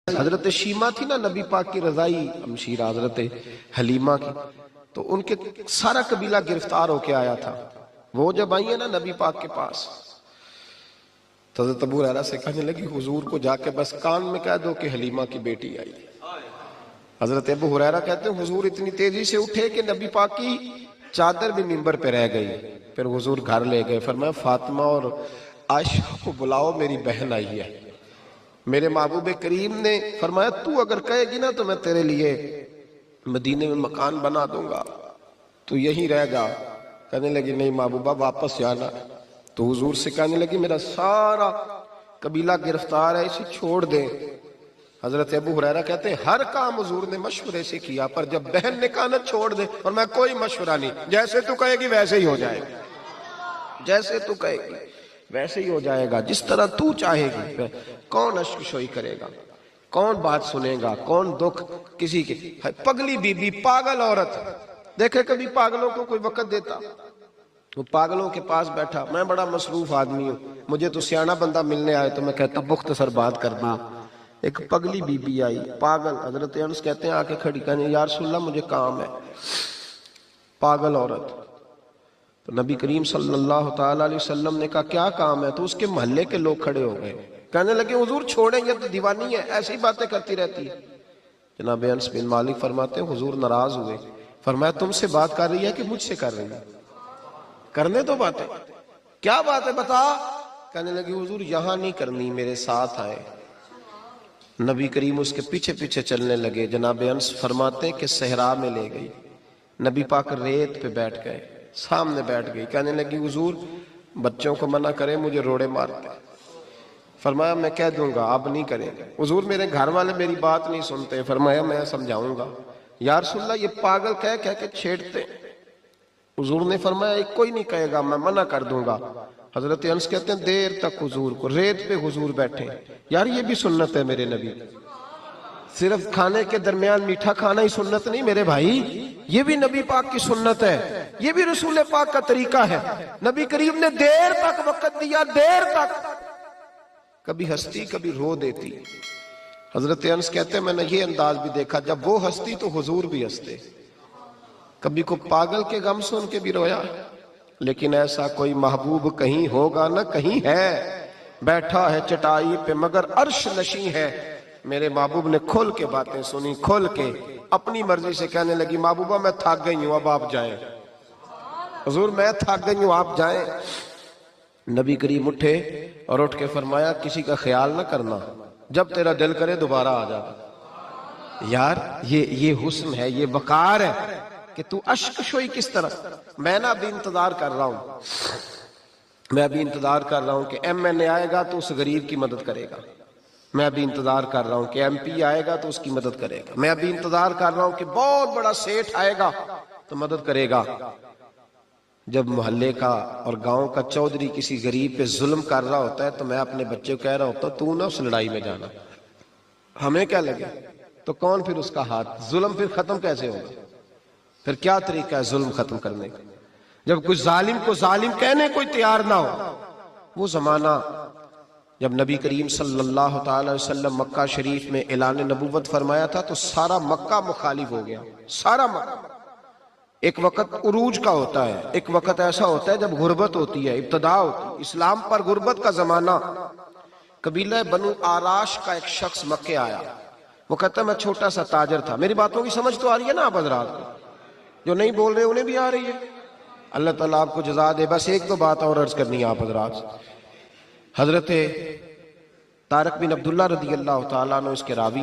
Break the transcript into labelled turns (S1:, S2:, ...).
S1: حضرت شیمہ تھی نا نبی پاک کی رضائی ہمشیرہ حضرت حلیمہ کی، تو ان کے سارا قبیلہ گرفتار ہو کے آیا تھا. وہ جب آئی ہیں نا نبی پاک کے پاس تو حضرت ابو ہریرہ سے کہنے لگی حضور کو جا کے بس کان میں کہہ دو کہ حلیمہ کی بیٹی آئی. حضرت ابو ہریرہ کہتے ہیں حضور اتنی تیزی سے اٹھے کہ نبی پاک کی چادر بھی منبر پہ رہ گئی. پھر حضور گھر لے گئے، فرمایا فاطمہ اور عائشہ کو بلاؤ، میری بہن آئی ہے. میرے محبوب کریم نے فرمایا تو اگر کہے گی نا تو میں تیرے لیے مدینے میں مکان بنا دوں گا، تو یہیں رہ جا. کہنے لگی نہیں محبوبہ واپس جانا. تو حضور سے کہنے لگی میرا سارا قبیلہ گرفتار ہے، اسے چھوڑ دیں. حضرت ابو ہریرہ کہتے ہیں ہر کام حضور نے مشورے سے کیا، پر جب بہن نے کہا نا چھوڑ دے، اور میں کوئی مشورہ نہیں، جیسے تو کہے گی ویسے ہی ہو جائے گا، جیسے تو کہے گی ویسے ہی ہو جائے گا، جس طرح تو چاہے گی. کون اشک شوئی کرے گا، کون بات سنے گا، کون دکھ کسی کے. پگلی بی بی، پاگل عورت. دیکھے کبھی پاگلوں کو کوئی وقت دیتا؟ وہ پاگلوں کے پاس بیٹھا، میں بڑا مصروف آدمی ہوں، مجھے تو سیاںا بندہ ملنے آئے تو میں کہتا مختصر بات کرنا. ایک پگلی بی بی آئی، پاگل. حضرت انس کہتے ہیں آ کے کھڑی، کہنے یا رسول اللہ مجھے کام ہے. پاگل عورت. تو نبی کریم صلی اللہ تعالیٰ علیہ وسلم نے کہا کیا کام ہے؟ تو اس کے محلے کے لوگ کھڑے ہو گئے، کہنے لگے حضور چھوڑیں، یہ تو دیوانی ہے، ایسی باتیں کرتی رہتی ہے. جناب انس بن مالک فرماتے ہیں حضور ناراض ہوئے، فرمایا تم سے بات کر رہی ہے کہ مجھ سے کر رہی ہے؟ کرنے تو باتیں، کیا بات ہے بتا. کہنے لگی حضور یہاں نہیں کرنی، میرے ساتھ آئے. نبی کریم اس کے پیچھے پیچھے چلنے لگے. جناب انس فرماتے ہیں کہ صحرا میں لے گئی. نبی پاک ریت پہ بیٹھ گئے، سامنے بیٹھ گئی. کہنے لگی حضور بچوں کو منع کریں، مجھے روڑے مارتے. فرمایا میں کہہ دوں گا، اب نہیں کریں گے. حضور میرے گھر والے میری بات نہیں سنتے. فرمایا میں سمجھاؤں گا. یا رسول اللہ یہ پاگل کہہ کے چھیڑتے. حضور نے فرمایا ایک کوئی نہیں کہے گا، میں منع کر دوں گا. حضرت انس کہتے ہیں دیر تک حضور کو ریت پہ حضور بیٹھے. یار یہ بھی سنت ہے میرے نبی، صرف کھانے کے درمیان میٹھا کھانا ہی سنت نہیں میرے بھائی، یہ بھی نبی پاک کی سنت ہے، یہ بھی رسول پاک کا طریقہ ہے. نبی کریم نے دیر تک وقت دیا، دیر تک. کبھی ہستی کبھی رو دیتی. حضرت انس کہتے ہیں میں نے یہ انداز بھی دیکھا، جب وہ ہستی تو حضور بھی ہستے. کبھی کو پاگل کے غم سن کے بھی رویا. لیکن ایسا کوئی محبوب کہیں ہوگا نہ کہیں ہے، بیٹھا ہے چٹائی پہ مگر عرش نشیں ہے. میرے محبوب نے کھل کے باتیں سنی، کھل کے اپنی مرضی سے. کہنے لگی محبوبہ میں تھک گئی ہوں، اب آپ جائیں. حضور میں تھک گئی ہوں، آپ جائیں. نبی کریم اٹھے اور اٹھ کے فرمایا کسی کا خیال نہ کرنا، جب تیرا دل کرے دوبارہ آ جا. یار یہ حسن ہے، یہ وقار ہے کہ تو اشک شوئی کس طرح. میں نہ ابھی انتظار کر رہا ہوں، میں ابھی انتظار کر رہا ہوں کہ ایم این اے آئے گا تو اس غریب کی مدد کرے گا. میں ابھی انتظار کر رہا ہوں کہ ایم پی آئے گا تو اس کی مدد کرے گا. میں ابھی انتظار کر رہا ہوں کہ بہت بڑا سیٹھ آئے گا تو مدد کرے گا. جب محلے کا اور گاؤں کا چودھری کسی غریب پہ ظلم کر رہا ہوتا ہے تو میں اپنے بچے کو کہہ رہا ہوتا تو نہ اس لڑائی میں جانا، ہمیں کیا لگے. تو کون پھر اس کا ہاتھ، ظلم پھر ختم کیسے ہوگا؟ پھر کیا طریقہ ہے ظلم ختم کرنے کا؟ جب کوئی ظالم کو ظالم کہنے کوئی تیار نہ ہو. وہ زمانہ جب نبی کریم صلی اللہ تعالی وسلم مکہ شریف میں اعلان نبوت فرمایا تھا تو سارا مکہ مخالف ہو گیا، سارا مکہ. ایک وقت عروج کا ہوتا ہے، ایک وقت ایسا ہوتا ہے جب غربت ہوتی ہے، ابتدا ہوتی ہے. اسلام پر غربت کا زمانہ. قبیلہ بنو آراش کا ایک شخص مکے آیا. وہ کہتا ہے میں چھوٹا سا تاجر تھا. میری باتوں کی سمجھ تو آ رہی ہے نا آپ حضرات کو؟ جو نہیں بول رہے انہیں بھی آ رہی ہے. اللہ تعالیٰ آپ کو جزا دے. بس ایک دو بات اور عرض کرنی ہے آپ حضرات. حضرت طارق بن عبداللہ رضی اللہ تعالیٰ عنہ اس کے راوی ہیں.